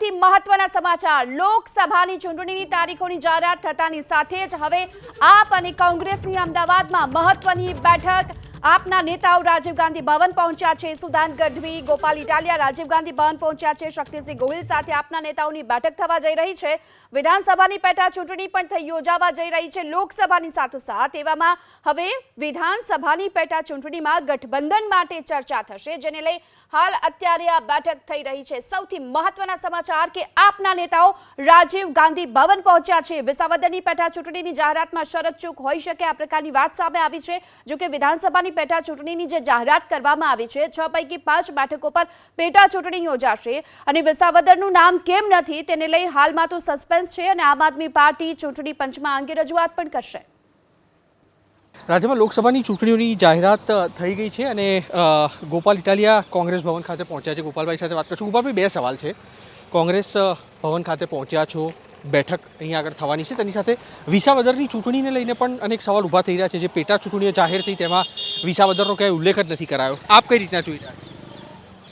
સૌથી મહત્વના સમાચાર લોકસભાની ચૂંટણીની તારીખોની જાહેરાત થતાની સાથે જ હવે આપ અને કોંગ્રેસની અમદાવાદમાં મહત્વની બેઠક આપના નેતાઓ રાજીવ ગાંધી ભવન પહોંચ્યા છે। સુદાન ગઢવી, ગોપાલ ઇટાલિયા રાજીવ ગાંધી ભવન પહોંચ્યા છે। શક્તિસિંહ ગોહિલ સાથે આપના નેતાઓની બેઠક થવા જઈ રહી છે। વિધાનસભાની પેટા ચૂંટણી પણ યોજાવા જઈ રહી છે લોકસભાની સાથોસાથ। એવામાં હવે વિધાનસભાની પેટા ચૂંટણીમાં ગઠબંધન માટે ચર્ચા થશે, જેને લઈ હાલ અત્યારે આ બેઠક થઈ રહી છે। સૌથી મહત્વના સમાચાર કે આપના નેતાઓ રાજીવ ગાંધી ભવન પહોંચ્યા છે। વિસાવદરની પેટા ચૂંટણીની જાહેરાતમાં શરત ચૂક હોઈ શકે આ પ્રકારની વાત સામે આવી છે। જો કે વિધાનસભાની પેટા ચૂંટણીની જે જાહેરાત કરવામાં આવી છે 6 પૈકી 5 બેઠકો પર પેટા ચૂંટણી યોજાશે અને વિસાવદરનું નામ કેમ નથી તેને લઈ હાલમાં તો સસ્પેન્સ છે અને આમ આદમી પાર્ટી ચૂંટણી પંચમાં અંગે રજૂઆત પણ કરશે। રાજ્યમાં લોકસભાની ચૂંટણીઓની જાહેરાત થઈ ગઈ છે અને ગોપાલ ઇટાલિયા કોંગ્રેસ ભવન ખાતે પહોંચ્યા છે। ગોપાલભાઈ સાથે વાત કરશું। ગોપાલભાઈ, બે સવાલ છે। કોંગ્રેસ ભવન ખાતે પહોંચ્યા છો, બેઠક અહીંયા આગળ થવાની છે, તેની સાથે વિસાવદરની ચૂંટણીને લઈને પણ અનેક સવાલ ઊભા થઈ રહ્યા છે। જે પેટા ચૂંટણીઓ જાહેર થઈ તેમાં વિસાવદરનો ક્યાંય ઉલ્લેખ જ નથી કરાયો। આપ કઈ રીતના જોઈ રહ્યા છો?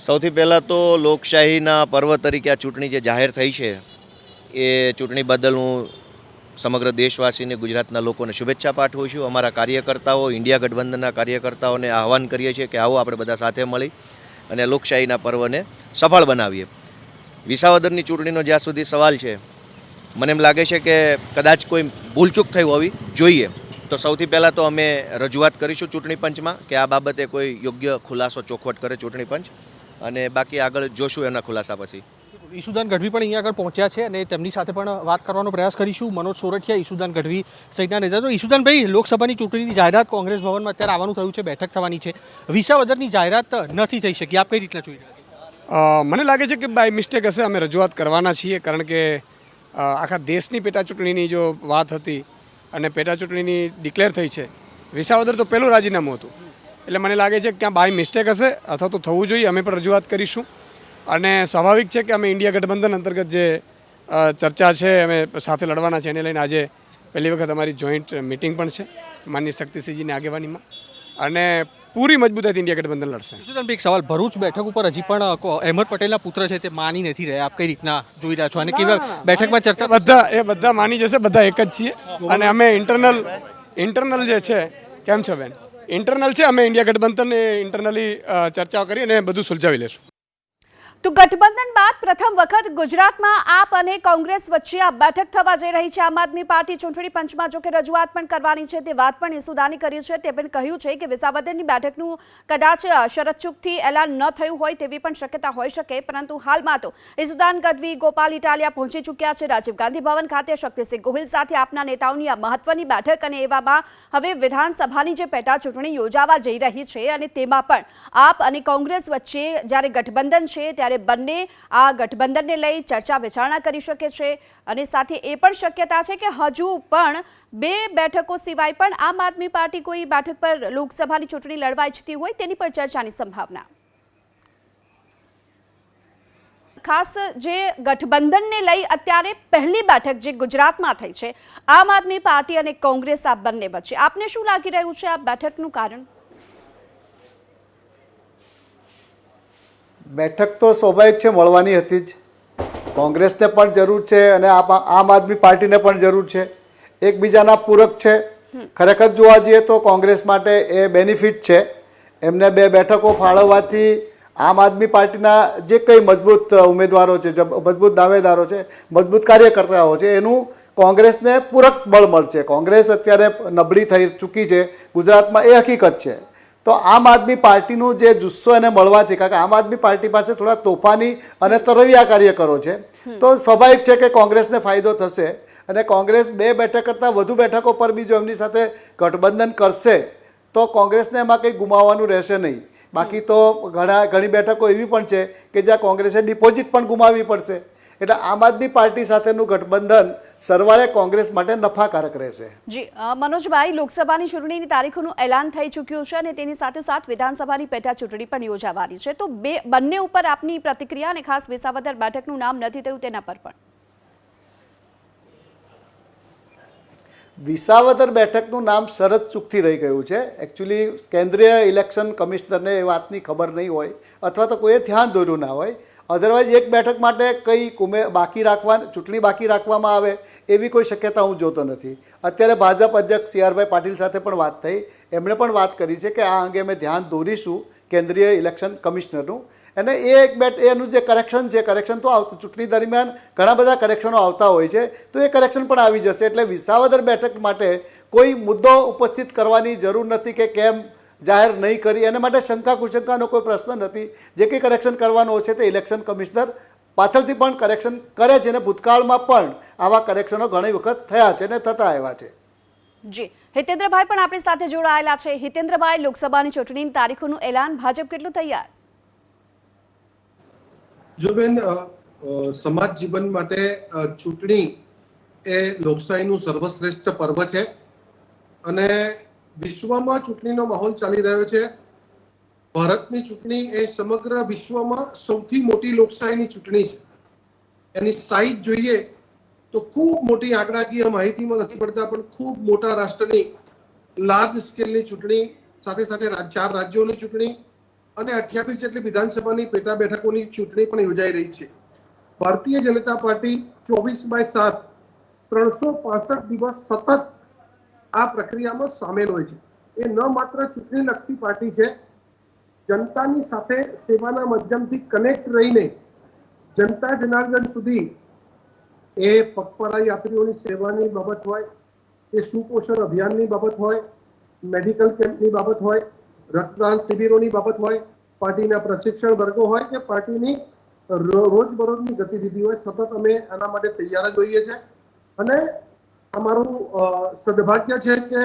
સૌથી પહેલાં તો લોકશાહીના પર્વ તરીકે આ ચૂંટણી જે જાહેર થઈ છે એ ચૂંટણી બદલ હું સમગ્ર દેશવાસીને, ગુજરાતના લોકોને શુભેચ્છા પાઠવું છું। અમારા કાર્યકર્તાઓ, ઇન્ડિયા ગઠબંધનના કાર્યકર્તાઓને આહવાન કરીએ છીએ કે આવો આપણે બધા સાથે મળી અને લોકશાહીના પર્વને સફળ બનાવીએ। વિસાવદરની ચૂંટણીનો જ્યાં સુધી સવાલ છે, મને એમ લાગે છે કે કદાચ કોઈ ભૂલચૂક થઈ હોવી જોઈએ, તો સૌથી પહેલાં તો અમે રજૂઆત કરીશું ચૂંટણી પંચમાં કે આ બાબતે કોઈ યોગ્ય ખુલાસો ચોખવટ કરે ચૂંટણી પંચ, અને બાકી આગળ જોશું એના ખુલાસા પછી। ઈસુદાન ગઢવી પણ અહીંયા આગળ પહોંચ્યા છે અને તેમની સાથે પણ વાત કરવાનો પ્રયાસ કરીશું। મનોજ સોરઠિયા, ઈસુદાન ગઢવી સહિતના નેતા। તો ઈસુદાનભાઈ, લોકસભાની ચૂંટણીની જાહેરાત કોંગ્રેસ ભવનમાં અત્યારે આવવાનું થયું છે, બેઠક થવાની છે, વિસાવદરની જાહેરાત નથી થઈ શકી, આપ કઈ રીતના જોઈ રહ્યા છો? મને લાગે છે કે બાય મિસ્ટેક હશે, અમે રજૂઆત કરવાના છીએ, કારણ કે આખા દેશની પેટા ચૂંટણીની જો વાત હતી અને પેટા ચૂંટણીની ડિક્લેર થઈ છે, વિસાવદર તો પહેલું રાજીનામું હતું, એટલે મને લાગે છે કે ક્યાં બાય મિસ્ટેક હશે અથવા તો થવું જોઈએ, અમે પણ રજૂઆત કરીશું। અને સ્વાભાવિક છે કે અમે ઇન્ડિયા ગઠબંધન અંતર્ગત જે ચર્ચા છે અમે સાથે લડવાના છે, એને લઈને આજે પહેલી વખત અમારી જોઈન્ટ મિટિંગ પણ છે માનનીય શક્તિસિંહજીની આગેવાનીમાં, અને પૂરી મજબૂતાઈથી ઇન્ડિયા ગઠબંધન લડશે। ઈસુદાનભાઈ, એક સવાલ, ભરૂચ બેઠક ઉપર હજી પણ અહેમદ પટેલના પુત્ર છે તે માની નથી રહ્યા, આપ કઈ રીતના જોઈ રહ્યા છો અને કેવી બેઠકમાં ચર્ચા? બધા માની જશે, બધા એક જ છીએ અને અમે ઇન્ટરનલ જે છે, કેમ છે બેન, ઇન્ટરનલ છે, અમે ઇન્ડિયા ગઠબંધન ઇન્ટરનલી ચર્ચાઓ કરી અને બધું સુલઝાવી લેશું। તો ગઠબંધન બાદ પ્રથમ વખત ગુજરાતમાં આપ અને કોંગ્રેસ વચ્ચે આ બેઠક થવા જઈ રહી છે। આમ આદમી પાર્ટી ચૂંટણી પંચમાં જો કે રજૂઆત પણ કરવાની છે, તે વાત પણ ઈસુદાને કરી છે। તે પણ કહ્યું છે કે વિસાવદરની બેઠકનું કદાચ શરતચૂકથી એલાન ન થયું હોય તેવી પણ શક્યતા હોઈ શકે, પરંતુ હાલમાં તો ઈસુદાન ગઢવી, ગોપાલ ઇટાલિયા પહોંચી ચૂક્યા છે રાજીવ ગાંધી ભવન ખાતે। શક્તિસિંહ ગોહિલ સાથે આપના નેતાઓની આ મહત્વની બેઠક, અને એવામાં હવે વિધાનસભાની જે પેટા ચૂંટણી યોજાવા જઈ રહી છે અને તેમાં પણ આપ અને કોંગ્રેસ વચ્ચે જ્યારે ગઠબંધન છે ત્યારે બંને આ ગઠબંધનને લઈ ચર્ચા વિચારણા કરી શકે છે, અને સાથે એ પણ શક્યતા છે કે હજુ પણ 2 બેઠકો સિવાય પણ આમ આદમી પાર્ટી કોઈ બેઠક પર લોકસભાની ચૂંટણી લડવા ઈચ્છતી હોય તેની પણ ચર્ચાની સંભાવના। ખાસ જે ગઠબંધનને લઈ અત્યારે પહેલી બેઠક જે ગુજરાતમાં થઈ છે આમ આદમી પાર્ટી અને કોંગ્રેસ આ બંને વચ્ચે, આપને શું લાગી રહ્યું છે આ બેઠકનું કારણ? બેઠક તો સ્વાભાવિક છે, મળવાની હતી જ, કોંગ્રેસને પણ જરૂર છે અને આમ આદમી પાર્ટીને પણ જરૂર છે, એકબીજાના પૂરક છે। ખરેખર જોવા જઈએ તો કોંગ્રેસ માટે એ બેનિફિટ છે, એમને 2 બેઠકો ફાળવવાથી આમ આદમી પાર્ટીના જે કંઈ મજબૂત ઉમેદવારો છે, મજબૂત દાવેદારો છે, મજબૂત કાર્યકર્તાઓ છે, એનું કોંગ્રેસને પૂરક બળ મળશે। કોંગ્રેસ અત્યારે નબળી થઈ ચૂકી છે ગુજરાતમાં, એ હકીકત છે। તો આમ આદમી પાર્ટીનું જે જુસ્સો એને મળવાથી, કારણ કે આમ આદમી પાર્ટી પાસે થોડા તોફાની અને તરવિયા કાર્યકરો છે, તો સ્વાભાવિક છે કે કોંગ્રેસને ફાયદો થશે, અને કોંગ્રેસ 2 બેઠક કરતાં વધુ બેઠકો પર બી જો એમની સાથે ગઠબંધન કરશે તો કોંગ્રેસને એમાં કંઈ ગુમાવવાનું રહેશે નહીં। બાકી તો ઘણી બેઠકો એવી પણ છે કે જ્યાં કોંગ્રેસે ડિપોઝિટ પણ ગુમાવવી પડશે, એટલે આમ આદમી પાર્ટી સાથેનું ગઠબંધન સરવાળે કોંગ્રેસ માટે નફાકારક રહેશે। જી મનોજભાઈ, લોકસભાની ચૂંટણીની તારીખોનું એલાન થઈ ચૂક્યું છે અને તેની સાથોસાથ વિધાનસભાની પેટા ચૂંટણી પણ યોજાવાની છે, તો બંને ઉપર આપની પ્રતિક્રિયા, અને ખાસ વિસાવદર બેઠકનું નામ નથી થયું તેના પર પણ? વિસાવદર બેઠકનું નામ શરત ચૂકથી રહી ગયું છે। એકચ્યુઅલી કેન્દ્રીય ઇલેક્શન કમિશનરને એ વાતની ખબર નહીં હોય અથવા તો કોઈએ ધ્યાન દોર્યું ના હોય, અધરવાઇઝ એક બેઠક માટે કંઈ ચૂંટણી બાકી રાખવામાં આવે એવી કોઈ શક્યતા હું જોતો નથી. અત્યારે ભાજપ અધ્યક્ષ CR પાટીલ સાથે પણ વાત થઈ, એમણે પણ વાત કરી છે કે આ અંગે અમે ધ્યાન દોરીશું કેન્દ્રીય ઇલેક્શન કમિશનરનું, અને એનું જે કરેક્શન છે, કરેક્શન તો ચૂંટણી દરમિયાન ઘણા બધા કરેક્શનો આવતા હોય છે, તો એ કરેક્શન પણ આવી જશે. એટલે વિસાવદર બેઠક માટે કોઈ મુદ્દો ઉપસ્થિત કરવાની જરૂર નથી કે કેમ જાહેર નહીં કરી, એના માટે શંકા કુશંકાનો કોઈ પ્રશ્ન નથી. જે કંઈ કરેક્શન કરવાનો છે તે ઇલેક્શન કમિશનર પાછળથી પણ કરેક્શન કરે છે, અને ભૂતકાળમાં પણ આવા કરેક્શનો ઘણી વખત થયા છે અને થતા આવ્યા છે. જી, હિતેન્દ્રભાઈ પણ આપણી સાથે જોડાયેલા છે. હિતેન્દ્રભાઈ, લોકસભાની ચૂંટણીની તારીખોનું એલાન, ભાજપ કેટલું તૈયાર? જો બેન, સમાજ જીવન માટે ચૂંટણી એ લોકશાહીનું સર્વશ્રેષ્ઠ પર્વ છે, અને વિશ્વમાં ચૂંટણીનો માહોલ ચાલી રહ્યો છે. ભારતની ચૂંટણી એ સમગ્ર વિશ્વમાં સૌથી મોટી લોકશાહીની ચૂંટણી છે. એની સાઈઝ જોઈએ તો ખૂબ મોટી, આંકડાકીય માહિતીમાં નથી પડતા, પણ ખૂબ મોટા રાષ્ટ્રની લાર્જ સ્કેલની ચૂંટણી, સાથે સાથે 4 રાજ્યોની ચૂંટણી અને 28 જેટલી વિધાનસભાની પેટા બેઠકોની ચૂંટણી પણ યોજાઈ રહી છે. ભારતીય જનતા પાર્ટી 24/7 365 દિવસ સતત આ પ્રક્રિયામાં સામેલ હોય છે. એ ન માત્ર ચૂંટણીલક્ષી પાર્ટી છે, જનતાની સાથે સેવાના માધ્યમથી કનેક્ટ રહીને જનતા જનાર્દન સુધી, એ પગપાળા યાત્રીઓની સેવાની બાબત હોય, એ સુપોષણ અભિયાનની બાબત હોય, મેડિકલ કેમ્પની બાબત હોય, રક્તદાન શિબિરોની બાબત હોય, પાર્ટીના પ્રશિક્ષણ વર્ગો હોય કે પાર્ટીની રોજબરોજની ગતિવિધિ હોય, સતત અમે આના માટે તૈયાર જ હોઈએ છીએ. અને અમારું સદભાગ્ય છે કે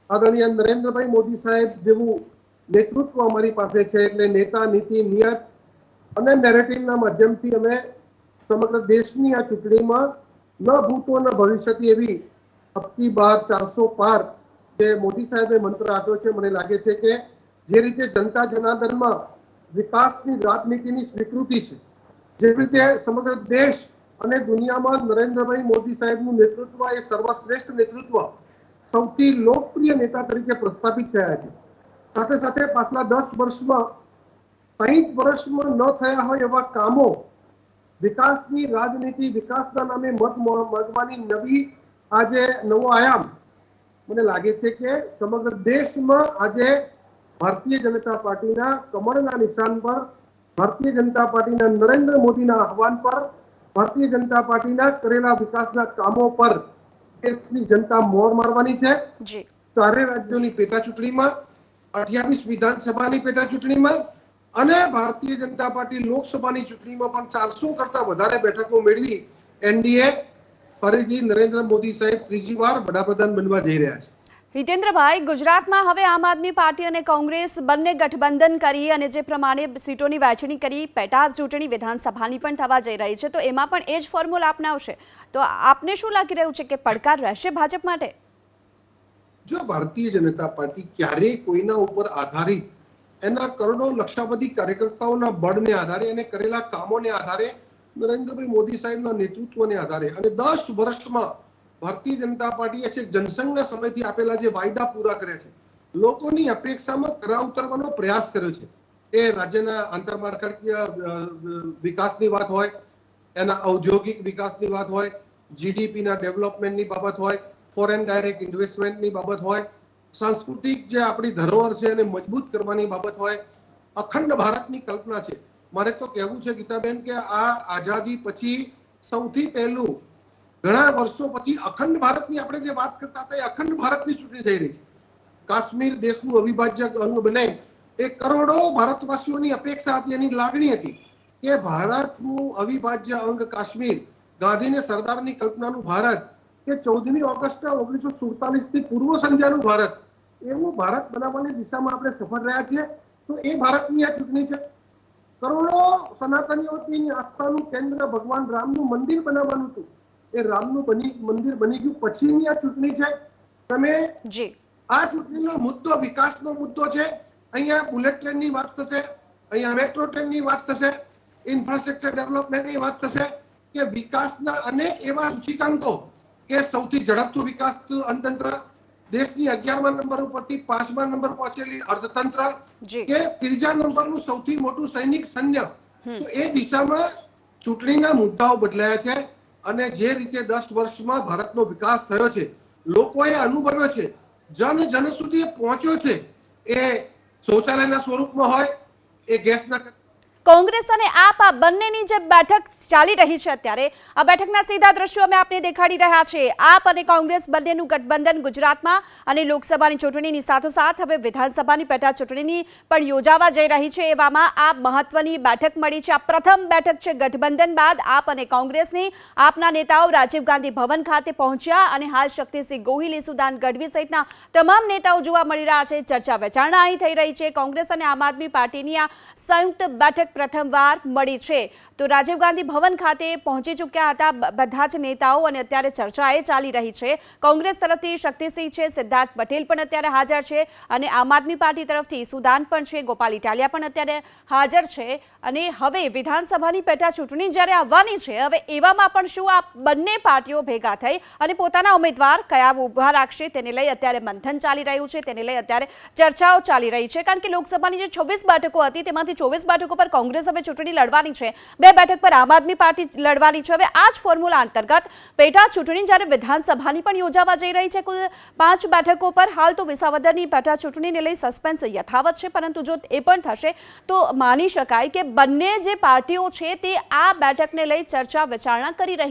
આદરણીય નરેન્દ્રભાઈ મોદી સાહેબ જેવું નેતૃત્વ અમારી પાસે છે. એટલે નેતા, નીતિ, નિયત અને નેરેટિવના માધ્યમથી અમે સમગ્ર દેશની આ ચૂંટણીમાં ન ભૂતો ન ભવિષ્યથી એવી અબકી બાર 400 પાર જે મોદી સાહેબે મંત્ર આપ્યો છે, મને લાગે છે કે જે રીતે જનતા જનાર્દનમાં વિકાસની રાજનીતિની સ્વીકૃતિ છે, જે રીતે સમગ્ર દેશ અને દુનિયામાં નરેન્દ્રભાઈ મોદી સાહેબનું નેતૃત્વ એ સર્વશ્રેષ્ઠ નેતૃત્વ, સૌથી લોકપ્રિય નેતા તરીકે પ્રસ્થાપિત થયા છે. સાથે સાથે પાછલા 10 વર્ષમાં 60 વર્ષમાં ન થયા હોય એવા કામો, વિકાસની રાજનીતિ, વિકાસના નામે મત માંગવાની નવો આયામ, મને લાગે છે કે સમગ્ર દેશમાં આજે ભારતીય જનતા પાર્ટીના કમળના નિશાન પર, ભારતીય જનતા પાર્ટીના નરેન્દ્ર મોદીના આહવાન પર, ભારતીય જનતા પાર્ટીના કરેલા વિકાસના કામો પર દેશની જનતા મોર મારવાની છે. 4 રાજ્યોની પેટા ચૂંટણીમાં, 28 વિધાનસભાની પેટા ચૂંટણીમાં અને ભારતીય જનતા પાર્ટી લોકસભાની ચૂંટણીમાં પણ 400 કરતા વધારે બેઠકો મેળવી એનડીએ ફરીથી નરેન્દ્ર મોદી સાહેબ ત્રીજી વાર વડાપ્રધાન બનવા જઈ રહ્યા છે. હિતેન્દ્રભાઈ, ગુજરાતમાં હવે આમ આદમી પાર્ટી અને કોંગ્રેસ બંને ગઠબંધન કરી અને જે પ્રમાણે સીટોની વહેંચણી કરી, પેટા ચૂંટણી વિધાનસભાની પણ થવા જઈ રહી છે, તો એમાં પણ એ જ ફોર્મ્યુલા અપનાવશે. તો આપને શું લાગી રહ્યું છે કે પડકાર રહેશે ભાજપ માટે? જો ભારતીય જનતા પાર્ટી ક્યારેય કોઈના ઉપર આધારિત, એના કરોડો લક્ષાવધિ કાર્યકર્તાઓના બળને આધારે અને કરેલા કામોને આધારે, નરેન્દ્રભાઈ મોદી સાહેબના નેતૃત્વને આધારે અને 10 વર્ષમાં ભારતીય જનતા પાર્ટીએ છે જનસંઘના સમયથી આપેલા જે વાયદા પૂરા કર્યા છે, લોકોની અપેક્ષામાં ખરા ઉતરવાનો પ્રયાસ કર્યો છે. એ રાજ્યના આંતરમાળખાકીય વિકાસની વાત હોય, એના ઔદ્યોગિક વિકાસની વાત હોય, જીડીપીના ડેવલપમેન્ટની બાબત હોય, ફોરેન ડાયરેક્ટ ઇન્વેસ્ટમેન્ટની બાબત હોય, સાંસ્કૃતિક જે આપણી ધરોહર છે એને મજબૂત કરવાની બાબત હોય, અખંડ ભારતની કલ્પના છે. મારે તો કહેવું છે ગીતાબેન કે આ આઝાદી પછી સૌથી પહેલું ઘણા વર્ષો પછી અખંડ ભારતની આપણે જે વાત કરતા હતા એ અખંડ ભારતની ચૂંટણી થઈ રહી છે. કાશ્મીર દેશનું અવિભાજ્ય અંગ બને એ કરોડો ભારતવાસીઓની અપેક્ષા હતી, એની લાગણી હતી કે ભારતનું અવિભાજ્ય અંગ કાશ્મીર, ગાંધીને સરદારની કલ્પનાનું ભારત, કે 14મી ઓગસ્ટ 1947 થી પૂર્વ સંધ્યાનું ભારત, એવું ભારત બનાવવાની દિશામાં આપણે સફળ રહ્યા છીએ. તો એ ભારતની આ ચૂંટણી છે. કરોડો સનાતનીઓની આસ્થાનું કેન્દ્ર ભગવાન રામનું મંદિર બનાવવાનું હતું, એ રામનું મંદિર બની ગયું પછીની આ ચૂંટણી છે. તમે આ ચૂંટણીનો મુદ્દો વિકાસનો મુદ્દો છે. અહીંયા બુલેટ ટ્રેનની વાત થશે, અહીંયા મેટ્રો ટ્રેનની વાત થશે, ઇન્ફ્રાસ્ટ્રક્ચર ડેવલપમેન્ટની વાત થશે, કે વિકાસના અનેક એવા સૂચિકાંકો કે સૌથી ઝડપથી વિકાસ અર્થતંત્ર, દેશની 11મા નંબર ઉપરથી 5મા નંબર પહોંચેલી અર્થતંત્ર, કે 3જા નંબરનું સૌથી મોટું સૈનિક સૈન્ય તો એ દિશામાં ચૂંટણીના મુદ્દાઓ બદલાયા છે અને જે રીતે 10 વર્ષમાં ભારતનો વિકાસ થયો છે, લોકોએ અનુભવ્યો છે, જન સુધી પહોંચ્યો છે, એ શૌચાલયના સ્વરૂપમાં હોય, એ ગેસના કોંગ્રેસ અને આપ આ બંનેની જે બેઠક ચાલી રહી છે અત્યારે, આ બેઠકના સીધા દ્રશ્યો અમે આપને દેખાડી રહ્યા છે. આપ અને કોંગ્રેસ બંનેનું ગઠબંધન ગુજરાતમાં અને લોકસભાની ચૂંટણીની સાથોસાથ હવે વિધાનસભાની પેટા ચૂંટણી પણ યોજાવા જઈ રહી છે. એવામાં આ મહત્વની બેઠક મળી છે. આ પ્રથમ બેઠક છે ગઠબંધન બાદ આપ અને કોંગ્રેસની. આપના નેતાઓ રાજીવ ગાંધી ભવન ખાતે પહોંચ્યા અને હાલ શક્તિસિંહ ગોહિલ, ઈસુદાન ગઢવી સહિતના તમામ નેતાઓ જોવા મળી રહ્યા છે. ચર્ચા વિચારણા અહીં થઈ રહી છે. કોંગ્રેસ અને આમ આદમી પાર્ટીની આ સંયુક્ત બેઠક પ્રથમવાર મળી છે. તો રાજીવ ગાંધી ભવન ખાતે પહોંચી ચૂક્યા હતા બધા જ નેતાઓ અને અત્યારે ચર્ચા એ ચાલી રહી છે. કોંગ્રેસ તરફથી શક્તિસિંહ છે, સિદ્ધાર્થ પટેલ પણ અત્યારે હાજર છે અને આમ આદમી પાર્ટી તરફથી ઈસુદાન પણ છે, ગોપાલ ઇટાલિયા પણ અત્યારે હાજર છે. અને હવે વિધાનસભાની પેટા ચૂંટણી જ્યારે આવવાની છે, હવે એવામાં પણ શું આ બંને પાર્ટીઓ ભેગા થઈ અને પોતાના ઉમેદવાર કયા ઊભા રાખશે તેને લઈ અત્યારે મંથન ચાલી રહ્યું છે, તેને લઈ અત્યારે ચર્ચાઓ ચાલી રહી છે. કારણ કે લોકસભાની જે 26 બેઠકો હતી તેમાંથી 24 બેઠકો પર કોંગ્રેસ હવે ચૂંટણી લડવાની છે, 2 બેઠક પર આમ આદમી પાર્ટી લડવાની છે. હવે આ જ ફોર્મ્યુલા અંતર્ગત પેટા ચૂંટણી જ્યારે વિધાનસભાની પણ યોજાવા જઈ રહી છે, કુલ 5 બેઠકો પર. હાલ તો વિસાવદરની પેટા ચૂંટણીને લઈ સસ્પેન્સ યથાવત છે, પરંતુ જો એ પણ થશે તો માની શકાય કે બંને જે પાર્ટીઓ છે તે આ બેઠકને લઈ ચર્ચા વિચારણા કરી રહી